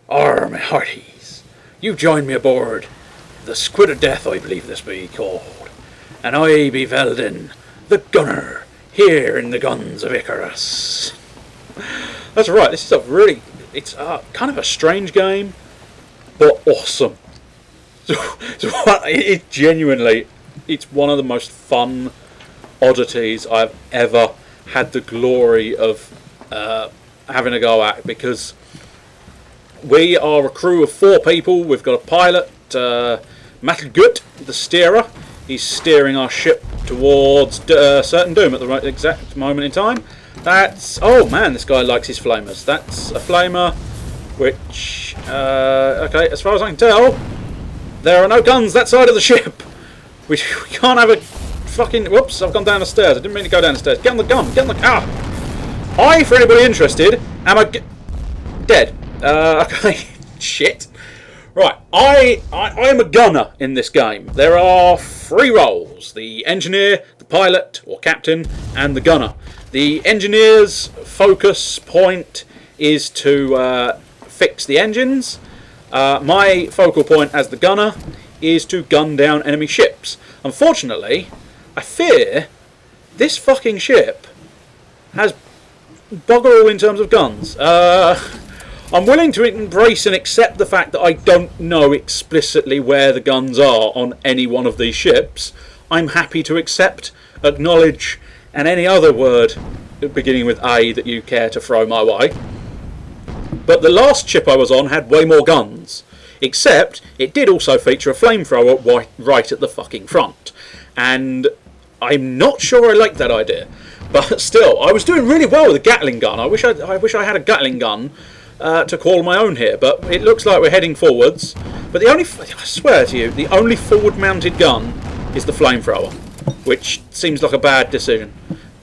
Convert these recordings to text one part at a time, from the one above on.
Arr, my hearties, you've joined me aboard the Squid of Death, I believe this be called, and I be Veldin, the gunner, here in the guns of Icarus. That's right, this is it's kind of a strange game, but awesome. It genuinely, it's one of the most fun oddities I've ever had the glory of having a go at, because we are a crew of 4 people. We've got a pilot, Mattelgut, the steerer. He's steering our ship towards certain doom at the right exact moment in time. That's... oh man, this guy likes his flamers. That's a flamer, which... okay, as far as I can tell, there are no guns that side of the ship. We can't have a fucking... whoops, I've gone down the stairs. I didn't mean to go down the stairs. Get on the gun, get on the... ah! I, for anybody interested, am dead. Okay, shit. Right, I am a gunner in this game. There are 3 roles: the engineer, the pilot or captain, and the gunner. The engineer's focus point is to fix the engines. My focal point as the gunner is to gun down enemy ships. Unfortunately, I fear this fucking ship has bugger all in terms of guns. I'm willing to embrace and accept the fact that I don't know explicitly where the guns are on any one of these ships. I'm happy to accept, acknowledge, and any other word beginning with A that you care to throw my way. But the last ship I was on had way more guns, except it did also feature a flamethrower right at the fucking front. And I'm not sure I like that idea. But still, I was doing really well with a Gatling gun. I wish I had a Gatling gun to call my own here, but it looks like we're heading forwards. But I swear to you, the only forward-mounted gun is the flamethrower, which seems like a bad decision.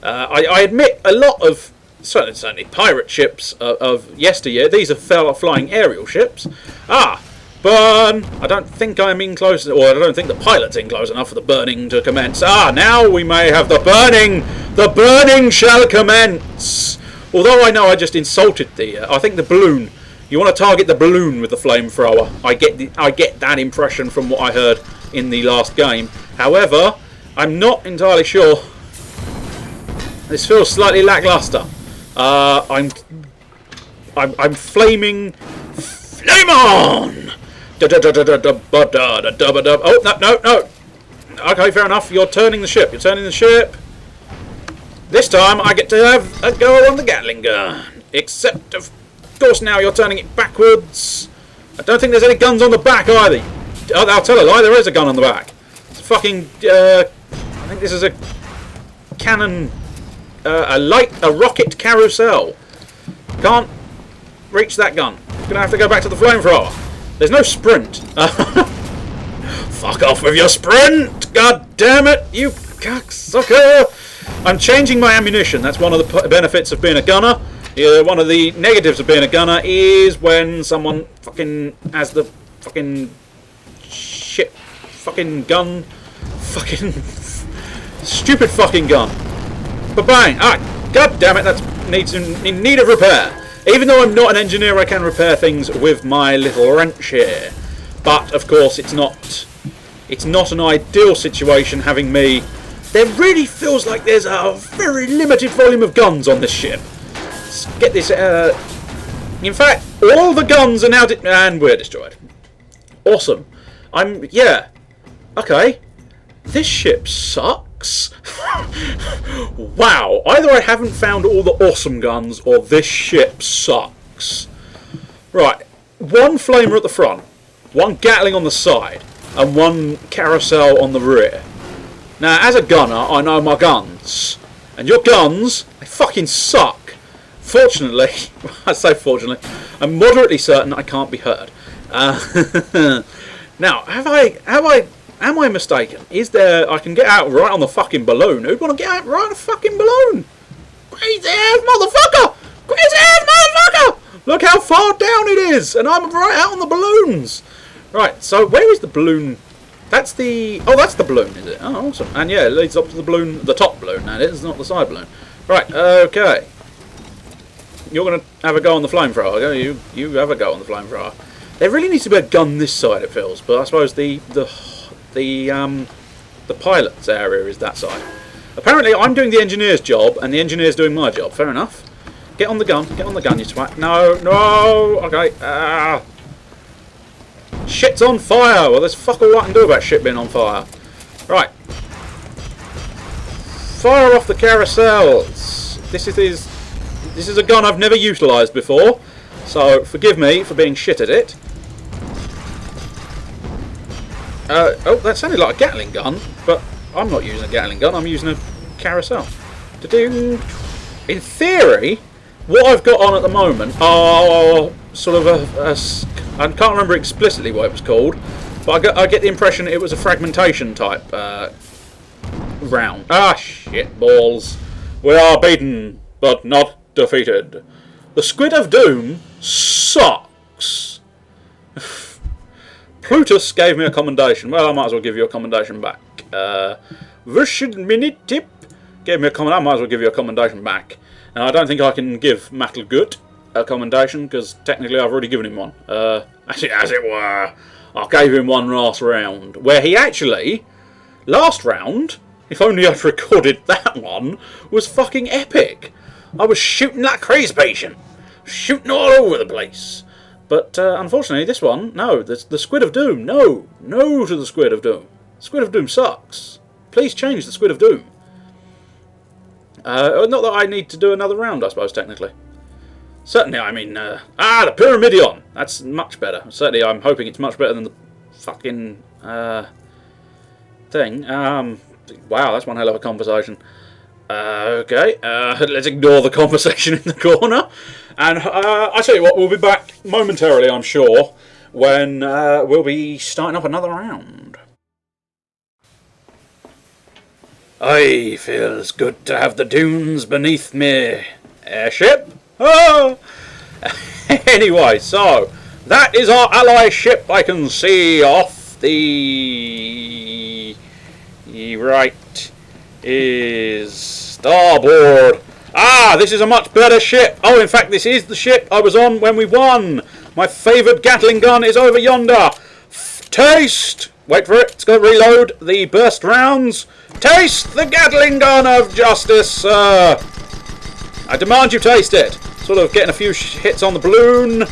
I admit a lot of certainly pirate ships of yesteryear. These are flying aerial ships. Burn! I don't think I'm in close, or I don't think the pilot's in close enough for the burning to commence. Now we may have the burning! The burning shall commence! Although I know I just insulted I think the balloon. You want to target the balloon with the flamethrower. I get that impression from what I heard in the last game. However, I'm not entirely sure. This feels slightly lackluster. I'm flaming. Flame on! Oh, no. Okay, fair enough. You're turning the ship. This time I get to have a go on the Gatling gun. Except, of course, now you're turning it backwards. I don't think there's any guns on the back either. I'll tell a lie, there is a gun on the back. It's fucking... I think this is a cannon... a rocket carousel. Can't reach that gun. Gonna have to go back to the flamethrower. There's no sprint. Fuck off with your sprint! God damn it, you cocksucker! I'm changing my ammunition. That's one of the benefits of being a gunner. One of the negatives of being a gunner is when someone fucking has the fucking shit fucking gun. Fucking stupid fucking gun. Ba-bang! God damn it, that's in need of repair. Even though I'm not an engineer, I can repair things with my little wrench here. But, of course, it's not an ideal situation having me... There really feels like there's a very limited volume of guns on this ship. Let's get this... in fact, all the guns are now... and we're destroyed. Awesome. yeah. Okay. This ship sucks. Wow. Either I haven't found all the awesome guns, or this ship sucks. Right. 1 flamer at the front, 1 Gatling on the side, and 1 carousel on the rear. Now, as a gunner, I know my guns. And your guns, they fucking suck. Fortunately, I say fortunately, I'm moderately certain I can't be hurt. Now, am I mistaken? Is there... I can get out right on the fucking balloon. Who'd want to get out right on the fucking balloon? Crazy ass motherfucker! Crazy ass motherfucker! Look how far down it is! And I'm right out on the balloons! Right, so where is the balloon... That's the... Oh, that's the balloon, is it? Oh, awesome. And yeah, it leads up to the balloon, the top balloon, that is, not the side balloon. Right, okay. you're gonna have a go on the flamethrower. You have a go on the flamethrower. There really needs to be a gun this side, it feels, but I suppose the pilot's area is that side. Apparently, I'm doing the engineer's job, and the engineer's doing my job. Fair enough. Get on the gun, you twat. No, okay. Shit's on fire. Well, there's fuck all I can do about shit being on fire. Right. Fire off the carousels. This is a gun I've never utilised before, so forgive me for being shit at it. Oh, that sounded like a Gatling gun, but I'm not using a Gatling gun, I'm using a carousel. In theory, what I've got on at the moment are sort of I can't remember explicitly what it was called, but I get the impression it was a fragmentation type round. Ah, shit balls. We are beaten, but not defeated. The Squid of Doom sucks. Plutus gave me a commendation. Well, I might as well give you a commendation back. Tip gave me a comment. I might as well give you a commendation back. And I don't think I can give Metalgut a commendation because technically I've already given him one. As it were, I gave him one last round where he actually, last round, if only I'd recorded that one, was fucking epic. I was shooting like a crazy patient, shooting all over the place. But unfortunately, this one, no, the Squid of Doom, no to the Squid of Doom. Squid of Doom sucks. Please change the Squid of Doom. Not that I need to do another round, I suppose, technically. Certainly, I mean, the Pyramidion. That's much better. Certainly, I'm hoping it's much better than the fucking thing. Wow, that's one hell of a conversation. Okay, let's ignore the conversation in the corner. And I tell you what, we'll be back momentarily, I'm sure, when we'll be starting up another round. Aye, feels good to have the dunes beneath me. Airship? Oh! Anyway, so that is our ally ship. I can see off the right is starboard. Ah, this is a much better ship. Oh, in fact, this is the ship I was on when we won. My favoured Gatling gun is over yonder. Taste! Wait for it. It's going to reload the burst rounds. Taste the Gatling gun of justice, sir. I demand you taste it. Sort of getting a few hits on the balloon.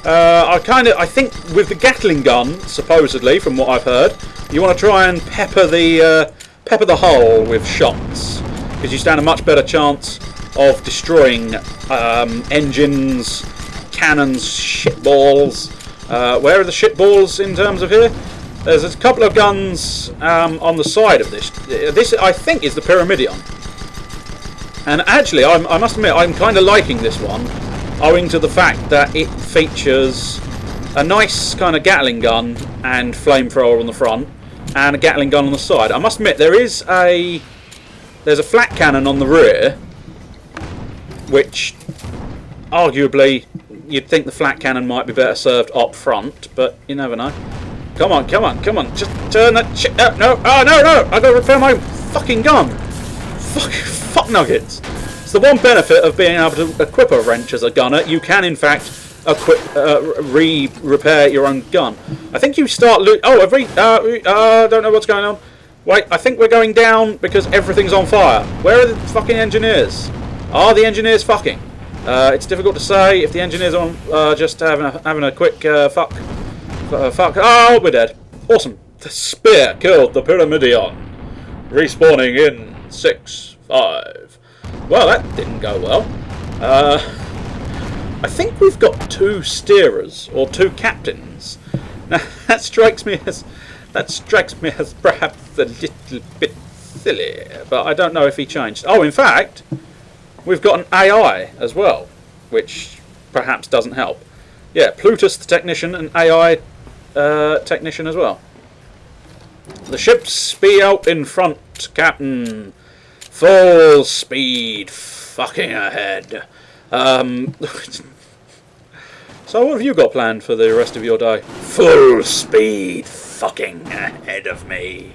I think with the Gatling gun, supposedly, from what I've heard, you want to try and pepper the hull with shots, because you stand a much better chance of destroying engines, cannons, shitballs. Where are the shitballs in terms of here? There's a couple of guns on the side of this. This, I think, is the Pyramidion. And actually, I must admit, I'm kind of liking this one, owing to the fact that it features a nice kind of Gatling gun and flamethrower on the front, and a Gatling gun on the side. I must admit, there's a flat cannon on the rear, which arguably you'd think the flat cannon might be better served up front, but you never know. Come on, just turn that shit. No, I gotta repair my fucking gun. Fuck nuggets. It's the one benefit of being able to equip a wrench as a gunner. You can, in fact, repair your own gun. I think you start don't know what's going on. Wait, I think we're going down because everything's on fire. Where are the fucking engineers? Are the engineers fucking? It's difficult to say if the engineers are just having a quick fuck. Oh, we're dead. Awesome. The spear killed the Pyramidion. Respawning in 6, 5. Well, that didn't go well. I think we've got 2 steerers or 2 captains. Now that strikes me as perhaps a little bit silly, but I don't know if he changed. Oh, in fact, we've got an AI as well, which perhaps doesn't help. Yeah, Plutus the technician and AI technician as well. The ship's be out in front, Captain. Full speed, fucking ahead. So what have you got planned for the rest of your day? Full speed, fucking ahead of me.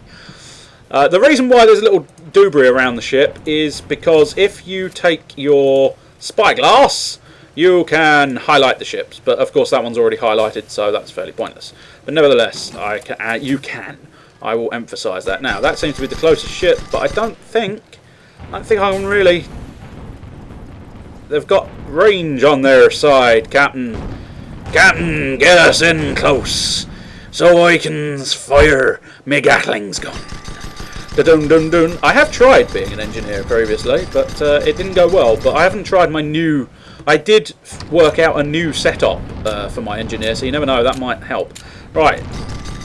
The reason why there's a little debris around the ship is because if you take your spyglass you can highlight the ships, but of course that one's already highlighted, so that's fairly pointless. But nevertheless, you can. I will emphasise that. Now, that seems to be the closest ship, but I don't think I can really... They've got range on their side, Captain. Captain, get us in close, so I can fire my Gatling's gun. Da-dun-dun-dun. I have tried being an engineer previously, but it didn't go well. But I haven't tried my new... I did work out a new setup for my engineer, so you never know, that might help. Right,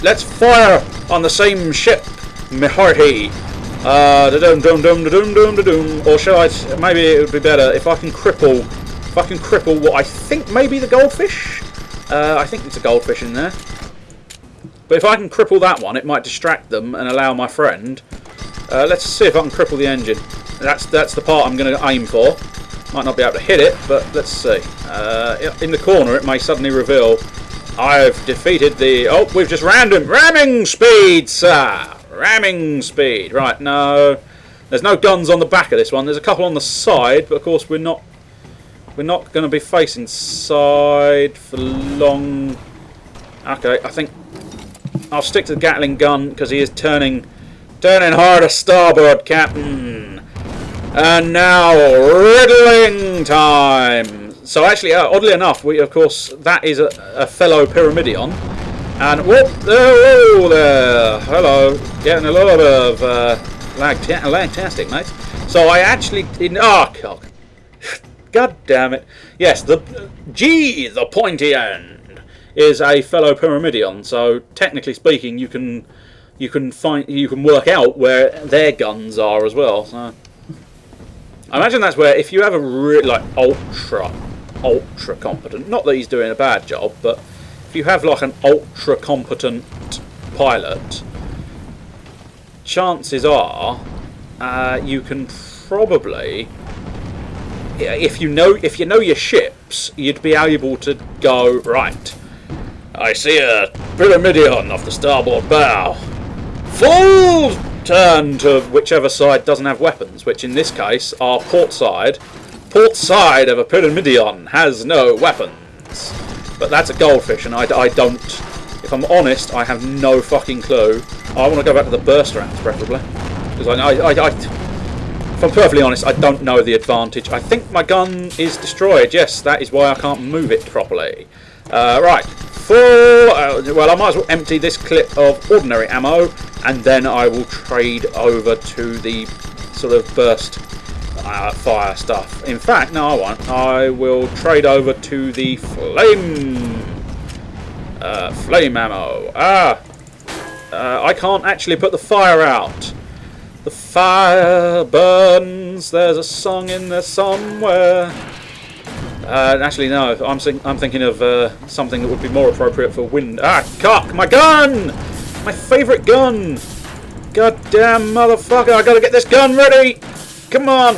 let's fire on the same ship, me hearty. Da-dum-dum-dum-da-dum-dum-da-dum. Or shall I... Maybe it would be better if I can cripple... If I can cripple what I think may be the goldfish. I think it's a goldfish in there. But if I can cripple that one, it might distract them and allow my friend. Let's see if I can cripple the engine. That's the part I'm going to aim for. Might not be able to hit it, but let's see. In the corner, it may suddenly reveal I've defeated the... Oh, we've just ramming speed, sir. Ramming speed. Right, no. There's no guns on the back of this one. There's a couple on the side, but of course we're not going to be facing side for long. Okay, I think I'll stick to the Gatling gun because he is turning hard to starboard, Captain. And now riddling time. So actually, oddly enough, of course that is a fellow Pyramidion. And whoop, oh there, hello, getting a lot of lag-tastic, mate. So I actually didn't. Oh, God damn it! Yes, the pointy end is a fellow Pyramidion. So technically speaking, you can work out where their guns are as well. So I imagine that's where if you have a really ultra competent, not that he's doing a bad job, but if you have like an ultra competent pilot, chances are you can probably, if you know your ships, you'd be able to go right. I see a Pyramidion off the starboard bow. Full turn to whichever side doesn't have weapons, which in this case are port side. Port side of a Pyramidion has no weapons. But that's a goldfish, and I don't... If I'm honest, I have no fucking clue. I want to go back to the burst rounds, preferably. Because if I'm perfectly honest, I don't know the advantage. I think my gun is destroyed. Yes, that is why I can't move it properly. Right. Well, I might as well empty this clip of ordinary ammo, and then I will trade over to the sort of burst fire stuff. In fact, no, I won't. I will trade over to the flame ammo. I can't actually put the fire out. The fire burns. There's a song in there somewhere. Actually, no. I'm thinking of something that would be more appropriate for wind. Cock! My gun! My favourite gun! Goddamn motherfucker! I gotta get this gun ready! Come on!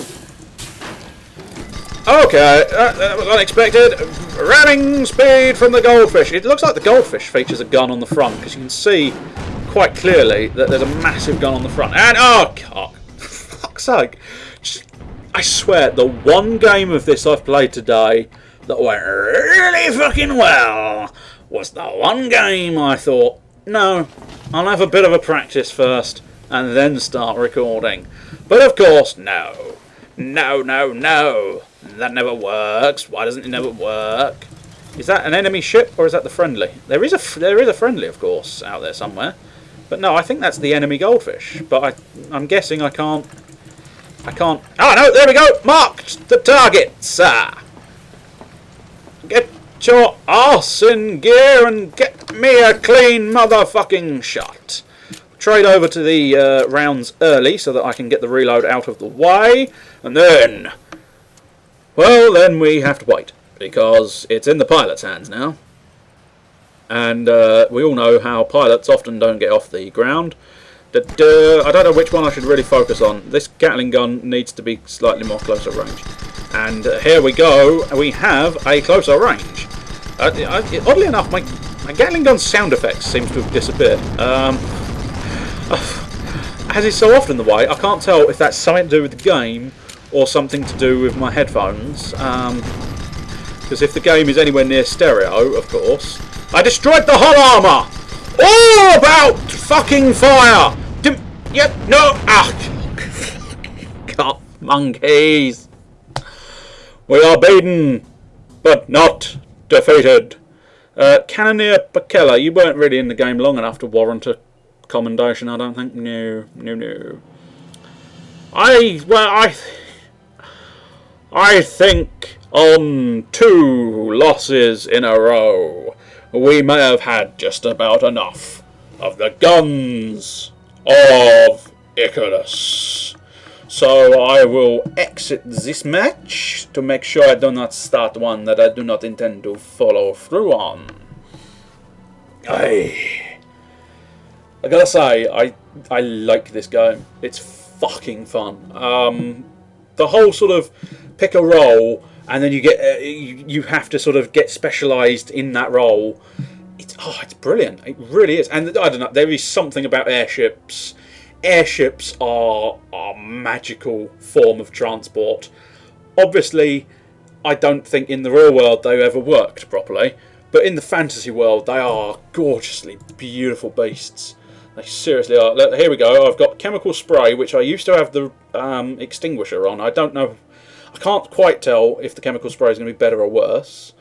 Okay, that was unexpected. Ramming speed from the goldfish. It looks like the goldfish features a gun on the front because you can see quite clearly that there's a massive gun on the front. And oh, cock! For fuck's sake! I swear, the one game of this I've played today that went really fucking well was the one game I thought, no, I'll have a bit of a practice first and then start recording. But of course, no. No. That never works. Why doesn't it never work? Is that an enemy ship or is that the friendly? There is a friendly, of course, out there somewhere. But no, I think that's the enemy goldfish. But I'm guessing I can't... Oh no, there we go! Marked the target, sir! Get your arse in gear and get me a clean motherfucking shot. Trade over to the rounds early so that I can get the reload out of the way. And then... Well, then we have to wait. Because it's in the pilot's hands now. And we all know how pilots often don't get off the ground. I don't know which one I should really focus on. This Gatling gun needs to be slightly more closer range. And here we go. We have a closer range. Oddly enough, my Gatling gun's sound effects seems to have disappeared. As is so often the way, I can't tell if that's something to do with the game or something to do with my headphones. Because if the game is anywhere near stereo, of course... I destroyed the hull armour! All about fucking fire! Yep, no! Ah! God, monkeys! We are beaten, but not defeated. Cannoneer Bakella, you weren't really in the game long enough to warrant a commendation, I don't think. No. I think on 2 losses in a row, we may have had just about enough of the guns of Icarus. So I will exit this match to make sure I do not start one that I do not intend to follow through on. I gotta say, I like this game. It's fucking fun. The whole sort of pick a role and then you get you have to sort of get specialised in that role. It's brilliant. It really is. And I don't know, there is something about airships. Airships are a magical form of transport. Obviously, I don't think in the real world they ever worked properly, but in the fantasy world they are gorgeously beautiful beasts. They seriously are. Here we go. I've got chemical spray, which I used to have the extinguisher on. I don't know. I can't quite tell if the chemical spray is going to be better or worse.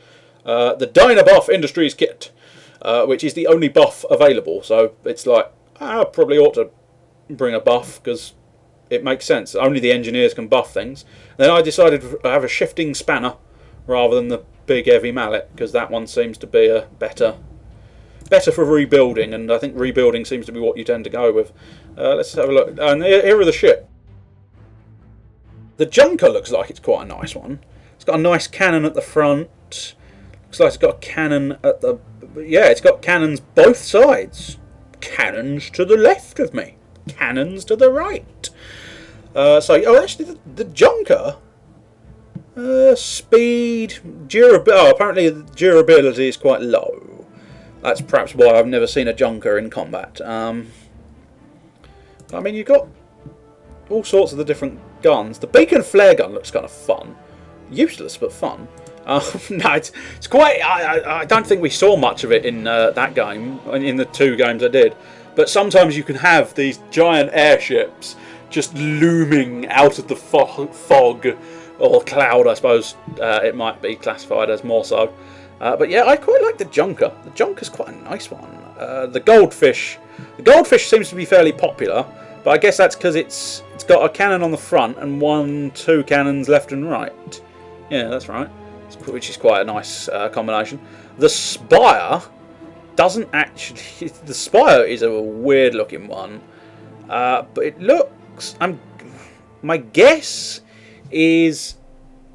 The Dynabuff Industries kit, which is the only buff available. So it's like, I probably ought to bring a buff because it makes sense. Only the engineers can buff things. Then I decided to have a shifting spanner rather than the big heavy mallet, because that one seems to be a better for rebuilding, and I think rebuilding seems to be what you tend to go with. Let's have a look. And here are the ship. The Junker looks like it's quite a nice one. It's got a nice cannon at the front. Looks like it's got a cannon at the... Yeah, it's got cannons both sides. Cannons to the left of me. Cannons to the right. Actually, the Junker... speed... durability... apparently the durability is quite low. That's perhaps why I've never seen a Junker in combat. I mean, you've got all sorts of the different guns. The beacon flare gun looks kind of fun. Useless, but fun. No, it's quite... I don't think we saw much of it in that game, in the 2 games I did. But sometimes you can have these giant airships just looming out of the fog, or cloud, I suppose it might be classified as more so. But yeah, I quite like the Junker. The Junker's quite a nice one. The Goldfish seems to be fairly popular, but I guess that's because it's got a cannon on the front and 2 cannons left and right. Yeah, that's right. Which is quite a nice combination. The Spire doesn't actually... The Spire is a weird looking one, but it looks... my guess is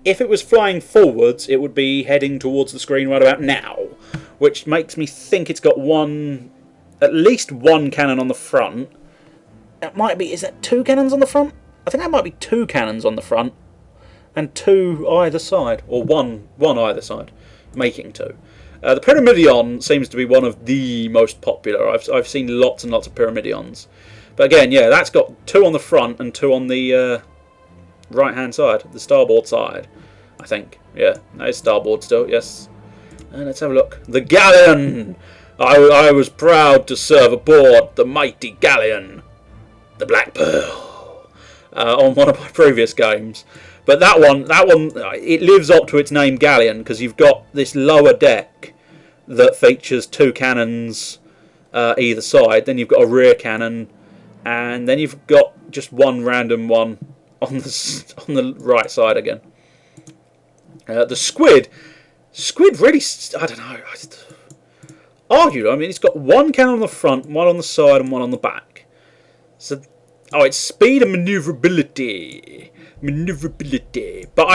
if it was flying forwards, it would be heading towards the screen right about now, which makes me think it's got at least one cannon on the front. That might be... Is that 2 cannons on the front? I think that might be 2 cannons on the front and 2 either side, or one either side, making 2. The Pyramidion seems to be one of the most popular. I've seen lots and lots of Pyramidions. But again, yeah, that's got 2 on the front and 2 on the right-hand side, the starboard side, I think. Yeah, that is starboard still, yes. And let's have a look. The Galleon! I was proud to serve aboard the mighty Galleon, the Black Pearl, on one of my previous games. But that one, it lives up to its name, Galleon, because you've got this lower deck that features 2 cannons either side. Then you've got a rear cannon, and then you've got just one random one on the right side again. The Squid really, I don't know. I mean, it's got 1 cannon on the front, 1 on the side, and 1 on the back. So, it's speed and maneuverability. But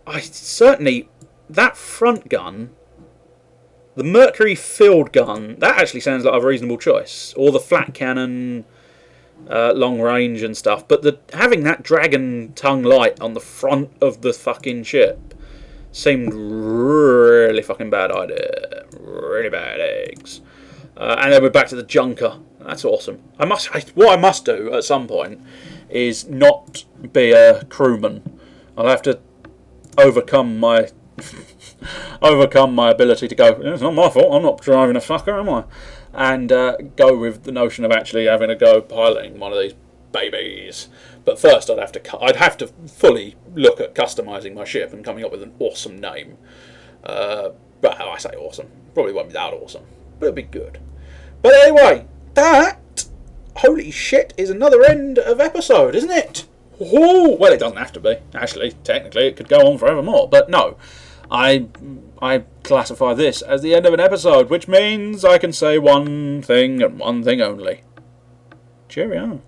I certainly, that front gun, the Mercury field gun, that actually sounds like a reasonable choice. Or the flat cannon, long range and stuff. But having that dragon tongue light on the front of the fucking ship seemed really fucking bad idea. Really bad eggs. And then we're back to the Junker. That's awesome. What I must do at some point is not be a crewman. I'll have to overcome my overcome my ability to go, it's not my fault, I'm not driving a fucker, am I? And go with the notion of actually having a go piloting one of these babies. But first I'd have to fully look at customising my ship and coming up with an awesome name. But I say awesome, probably won't be that awesome, but it'll be good. But anyway, that, holy shit, is another end of episode, isn't it? Oh, well, it doesn't have to be. Actually, technically, it could go on forevermore. But no, I classify this as the end of an episode, which means I can say one thing and one thing only. Cheerio.